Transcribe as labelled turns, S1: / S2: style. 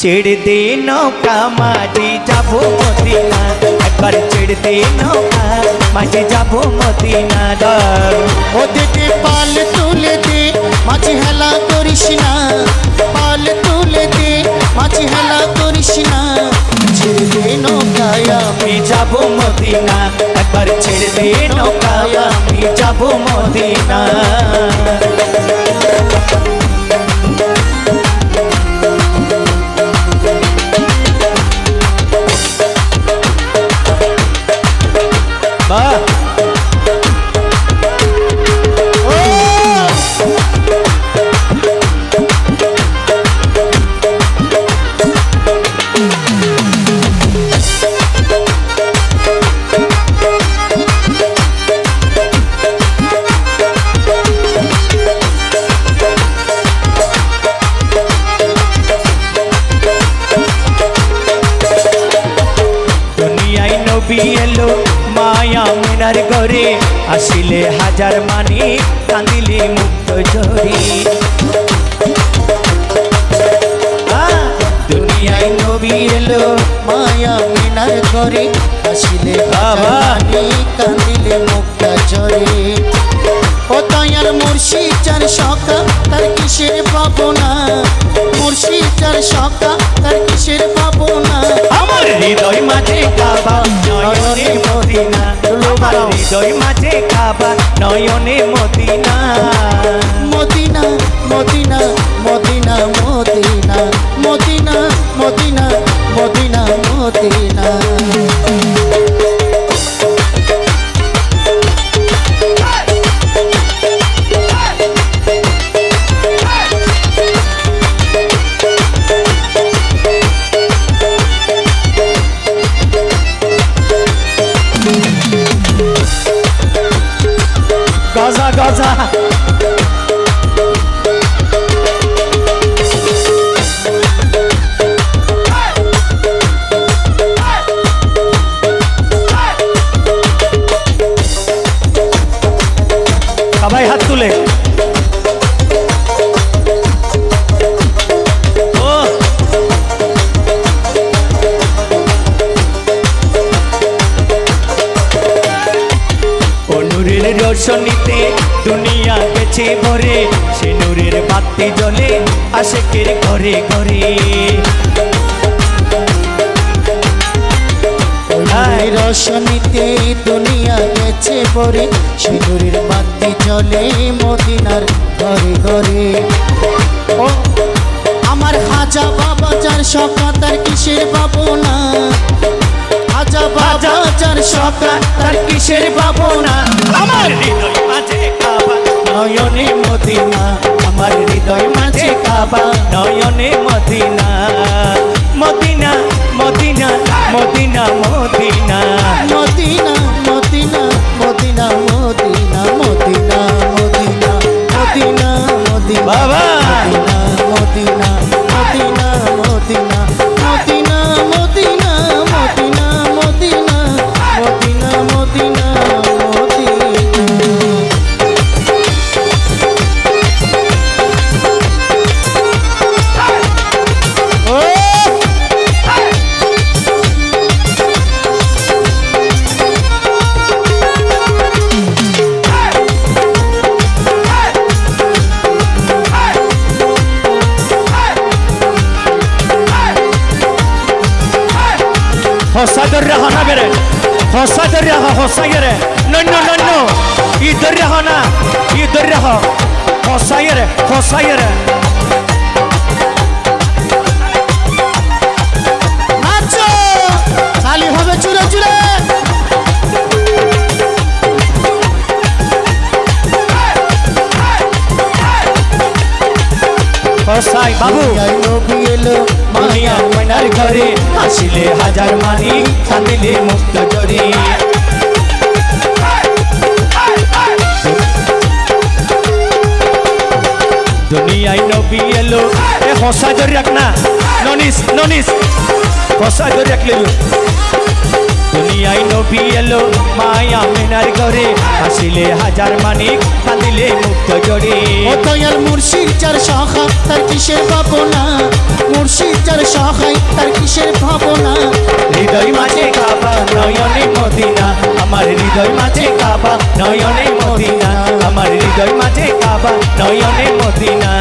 S1: ছেড়ে দে নৌকা মাঝি যাবো মদিনা, একবার ছেড়ে দে নৌকা মাঝি যাবো মদিনা।
S2: ওদিকে পাল তুলে দে মাঝি হেলা করিস না, পাল তুলে দে মাঝি হেলা করিস না। ছেড়ে দে নৌকায়
S1: আমি যাবো মদিনা, একবার ছেড়ে দে নৌকা আমি যাবো মদিনা। বাহ এলো মায়া মিনার ঘরে, আসিলে হাজার মানি কান্দিলে মুক্ত ঝরি। দুনিয়ায় নবী এলো
S2: মায়া মিনার ঘরে, আসিলে মানি কান্দিলে মুক্তা ঝরে। ও দয়াল মুর্শিদ চার সকা তার কিসের ভাবনা, মুর্শিদ চার সকা তার কিসের ভাবনা।
S1: আমার হৃদয় মাঝে কাবা নয়নে মদিনা, আমার হৃদয় মাঝে কাবা নয়নে Medina.
S2: Medina Medina Medina Medina Medina Medina Medina মদিনা।
S1: গজা গজা সবাই হাত তুলে রোশনীতে দুনিয়া গেছে ভরে, সে নূরের বাতি জ্বলে আশিকের ঘরে ঘরে।
S2: রোশনীতে দুনিয়া গেছে ভরে, সে নূরের বাতি জ্বলে মদিনার ঘরে ঘরে। ও আমার হাজা বাবা যার সকা তার কিসের ভাবনা, হাজা বাবা যার সকা
S1: তার কিসের ভাবনা। আমার হৃদয় মাঝে কাবা নয়নে মদিনা, আমার হৃদয় মাঝে কাবা নয়নে Medina. Medina Medina Medina Medina
S2: Medina Medina Medina Medina Medina Medina Medina Medina
S1: বাবা
S2: Medina Medina Medina Medina Medina Medina Medina Medina Medina
S1: হসা ধরে হানা বেড়ে, হসা ধরে হসা গেরে নন্য নন্য ই ধরে হানা ই ধরে হসা গেরে হসা গেরে।
S2: নাচো খালি হবে চুরে চুরে।
S1: হসাই বাবু
S2: নবী এলো
S1: দুনিয়া ময়নার ঘরে, আসিলে হাজার মানি কাঁদিলে মুক্ত ঝরি। দুনিয়ায় নবী এলো এ হসা ধরে রাখ না ননিস ননিস হসা ধরে রাখলে দুনিয়ায় নবী এলো মায়া মেনার ঘরে হাসিলে হাজার মানিক কাঁদিলে মুক্ত জড়ে
S2: ও দয়াল মুর্শিদ যার শাখা তার কিসের ভাবনা, মুর্শিদ যার শাখায় তার কিসের ভাবনা।
S1: হৃদয় মাঝে কাবা নয়নে মদিনা, আমার হৃদয় মাঝে কাবা নয়নে মদিনা, আমার হৃদয় মাঝে কাবা নয়নে মদিনা।